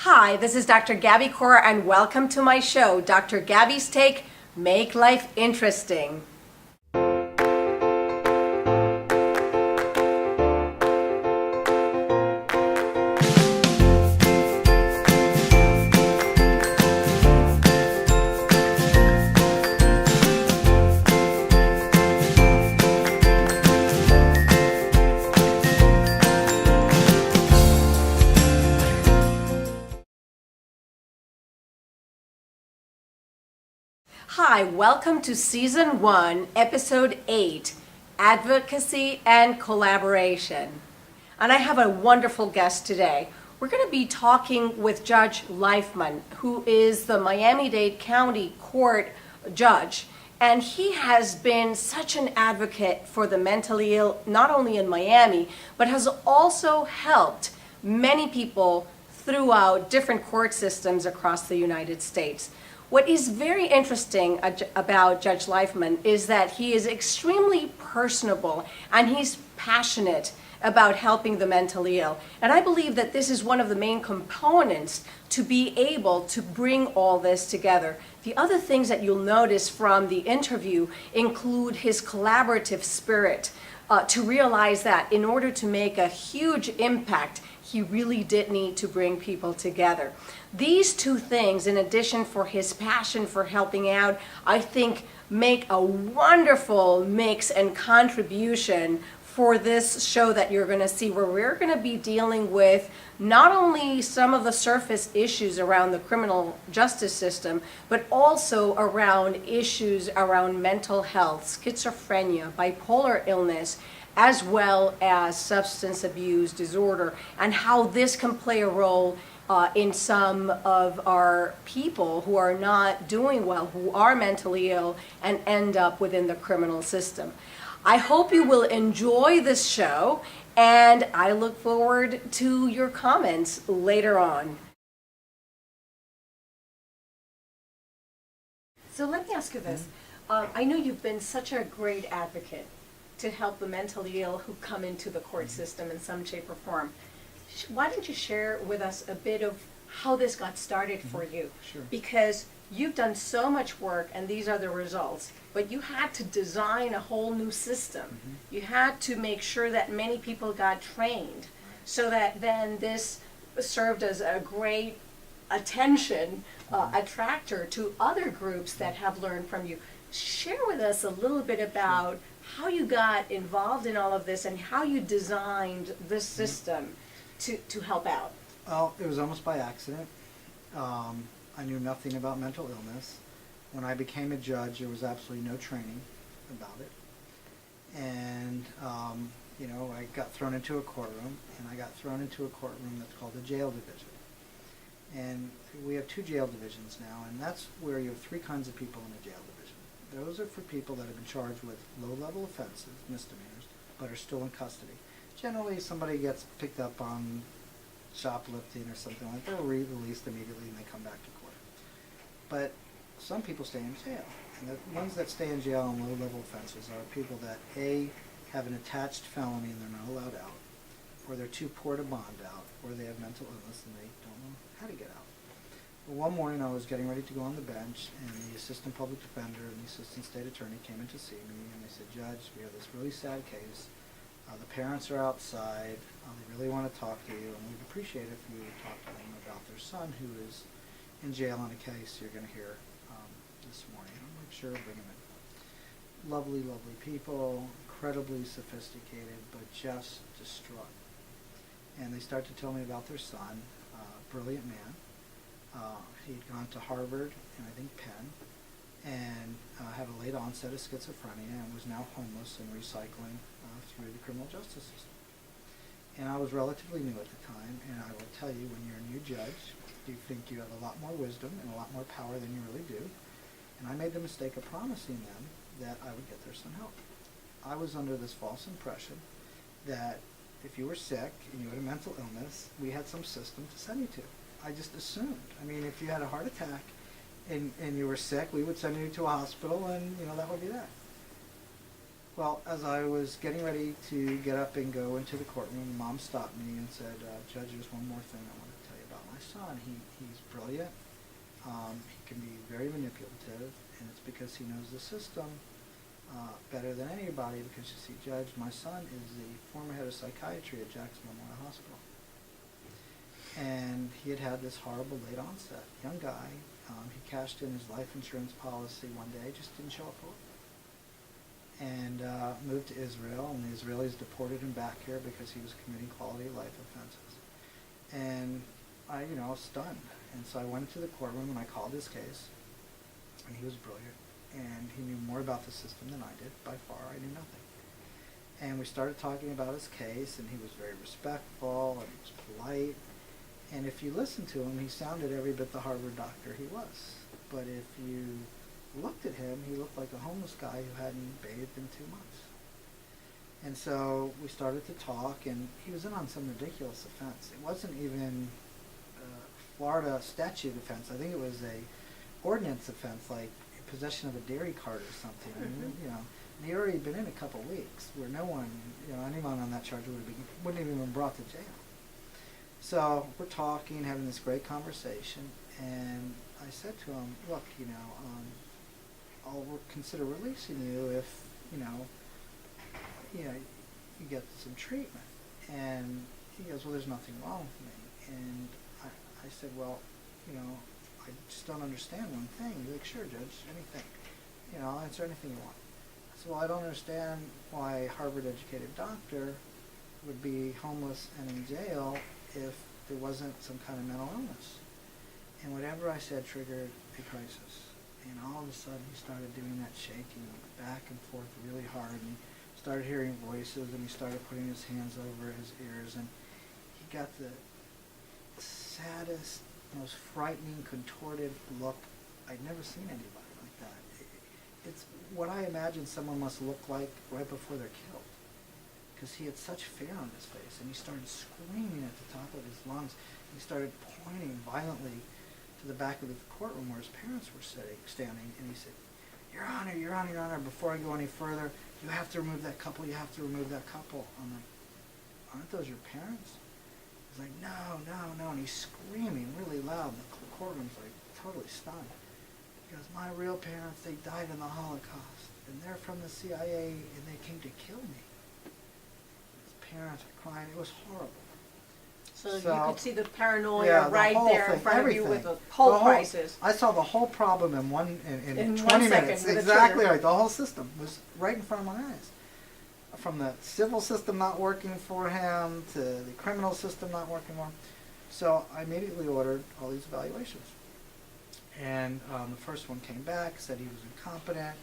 Hi, this is Dr. Gaby Cora, and welcome to my show, Dr. Gaby's Take, Make Life Interesting. Hi, welcome to Season 1, Episode 8, Advocacy and Collaboration. And I have a wonderful guest today. We're going to be talking with Judge Leifman, who is the Miami-Dade County Court judge. And he has been such an advocate for the mentally ill, not only in Miami, but has also helped many people throughout different court systems across the United States. What is very interesting about Judge Leifman is that he is extremely personable and he's passionate about helping the mentally ill. And I believe that this is one of the main components to be able to bring all this together. The other things that you'll notice from the interview include his collaborative spirit, to realize that in order to make a huge impact, he really did need to bring people together. These two things, in addition for his passion for helping out, I think make a wonderful mix and contribution for this show that you're going to see, where we're going to be dealing with not only some of the surface issues around the criminal justice system, but also around issues around mental health, schizophrenia, bipolar illness, as well as substance abuse disorder, and how this can play a role in some of our people who are not doing well, who are mentally ill, and end up within the criminal system. I hope you will enjoy this show, and I look forward to your comments later on. So let me ask you this. I know you've been such a great advocate to help the mentally ill who come into the court system in some shape or form. Why don't you share with us a bit of how this got started for you? Sure. Because you've done so much work and these are the results, but you had to design a whole new system. You had to make sure that many people got trained so that then this served as a great attention attractor to other groups that have learned from you. Share with us a little bit about how you got involved in all of this and how you designed this system to help out. Well, it was almost by accident. I knew nothing about mental illness. When I became a judge, there was absolutely no training about it. And, I got thrown into a courtroom, and I got thrown into a courtroom that's called the jail division. And we have two jail divisions now, and that's where you have three kinds of people in a jail division. Those are for people that have been charged with low-level offenses, misdemeanors, but are still in custody. Generally, somebody gets picked up on shoplifting or something like that, they're released immediately and they come back to court. But some people stay in jail, and the ones that stay in jail on low-level offenses are people that A, have an attached felony and they're not allowed out, or they're too poor to bond out, or they have mental illness and they don't know how to get out. Well, one morning I was getting ready to go on the bench, and the assistant public defender and the assistant state attorney came in to see me, and they said, "Judge, we have this really sad case. The parents are outside. They really want to talk to you, and we'd appreciate if you would talk to them about their son who is in jail on a case you're going to hear this morning." I'm like, "Sure, bring him in." Lovely, lovely people, incredibly sophisticated, but just distraught. And they start to tell me about their son, brilliant man. He'd gone to Harvard and I think Penn, and had a late onset of schizophrenia and was now homeless and recycling through the criminal justice system. And I was relatively new at the time, and I will tell you, when you're a new judge, you think you have a lot more wisdom and a lot more power than you really do. And I made the mistake of promising them that I would get their son help. I was under this false impression that if you were sick and you had a mental illness, we had some system to send you to. I just assumed. I mean, if you had a heart attack and you were sick, we would send you to a hospital, and that would be that. Well, as I was getting ready to get up and go into the courtroom, Mom stopped me and said, "Judge, there's one more thing I want to tell you about my son, he's brilliant. He can be very manipulative, and it's because he knows the system better than anybody, because you see, Judge, my son is the former head of psychiatry at Jackson Memorial Hospital. And he had had this horrible late onset. Young guy, he cashed in his life insurance policy one day, just didn't show up for work. And moved to Israel, and the Israelis deported him back here because he was committing quality of life offenses. And I, was stunned. And so I went to the courtroom and I called his case, and he was brilliant. And he knew more about the system than I did. By far, I knew nothing. And we started talking about his case, and he was very respectful, and he was polite. And if you listen to him, he sounded every bit the Harvard doctor he was. But if you looked at him, he looked like a homeless guy who hadn't bathed in 2 months. And so we started to talk, and he was in on some ridiculous offense. It wasn't even a Florida statute offense. I think it was a ordinance offense, like possession of a dairy cart or something. Mm-hmm. And he'd already been in a couple of weeks, where no one, anyone on that charge wouldn't have even been brought to jail. So we're talking, having this great conversation, and I said to him, look, I'll consider releasing you if, you get some treatment. And he goes, well, there's nothing wrong with me. And I said, well, I just don't understand one thing. He's like, sure, Judge, anything. I'll answer anything you want. I said, well, I don't understand why a Harvard-educated doctor would be homeless and in jail if there wasn't some kind of mental illness. And whatever I said triggered a crisis. And all of a sudden he started doing that shaking back and forth really hard, and he started hearing voices, and he started putting his hands over his ears, and he got the saddest, most frightening, contorted look. I'd never seen anybody like that. It's what I imagine someone must look like right before they're killed, because he had such fear on his face, and he started screaming at the top of his lungs. He started pointing violently to the back of the courtroom where his parents were standing, and he said, Your Honor, Your Honor, Your Honor, before I go any further, you have to remove that couple, you have to remove that couple. I'm like, aren't those your parents? He's like, no, no, no, and he's screaming really loud, and the courtroom's like totally stunned. He goes, my real parents, they died in the Holocaust, and they're from the CIA, and they came to kill me. His parents are crying. It was horrible. So you could see the paranoia yeah, right there in front everything. of you with the whole crisis. I saw the whole problem in 20 1 minutes. second, Exactly right. The whole system was right in front of my eyes. From the civil system not working for him to the criminal system not working for him. So I immediately ordered all these evaluations. And the first one came back, said he was incompetent.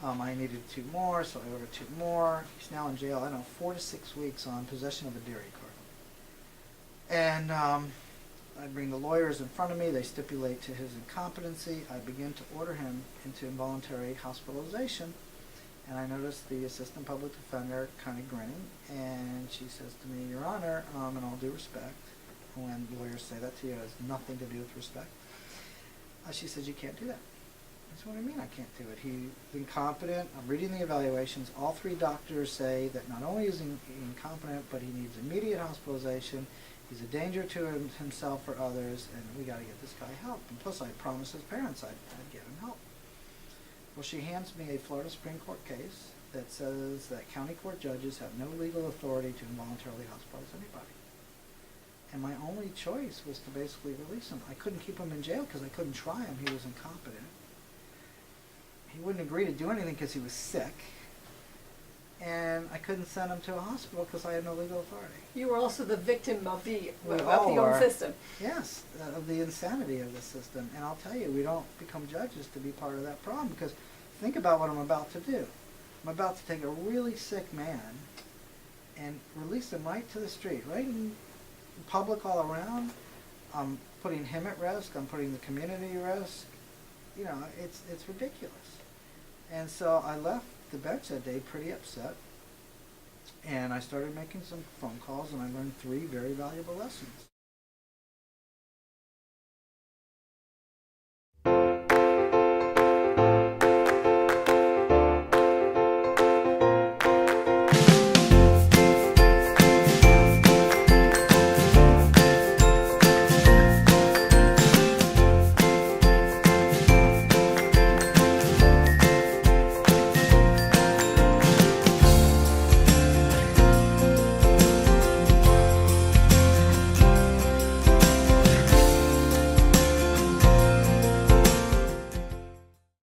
I needed 2 more, so I ordered 2 more. He's now in jail, 4 to 6 weeks on possession of a dairy cart. And I bring the lawyers in front of me. They stipulate to his incompetency. I begin to order him into involuntary hospitalization. And I noticed the assistant public defender kind of grinning. And she says to me, Your Honor, in all due respect, when lawyers say that to you, it has nothing to do with respect. She says, you can't do that. I said, what do you mean I can't do it? He's incompetent. I'm reading the evaluations. All 3 doctors say that not only is he incompetent, but he needs immediate hospitalization. He's a danger to himself or others, and we got to get this guy help. And plus, I promised his parents I'd get him help. Well, she hands me a Florida Supreme Court case that says that county court judges have no legal authority to involuntarily hospitalize anybody. And my only choice was to basically release him. I couldn't keep him in jail because I couldn't try him. He was incompetent. He wouldn't agree to do anything because he was sick. And I couldn't send him to a hospital because I had no legal authority. You were also the victim of the all old were. System. Yes, of the insanity of the system. And I'll tell you, we don't become judges to be part of that problem, because think about what I'm about to do. I'm about to take a really sick man and release him right to the street, right in public all around. I'm putting him at risk. I'm putting the community at risk. It's ridiculous. And so I left the bench that day pretty upset, and I started making some phone calls, and I learned 3 very valuable lessons.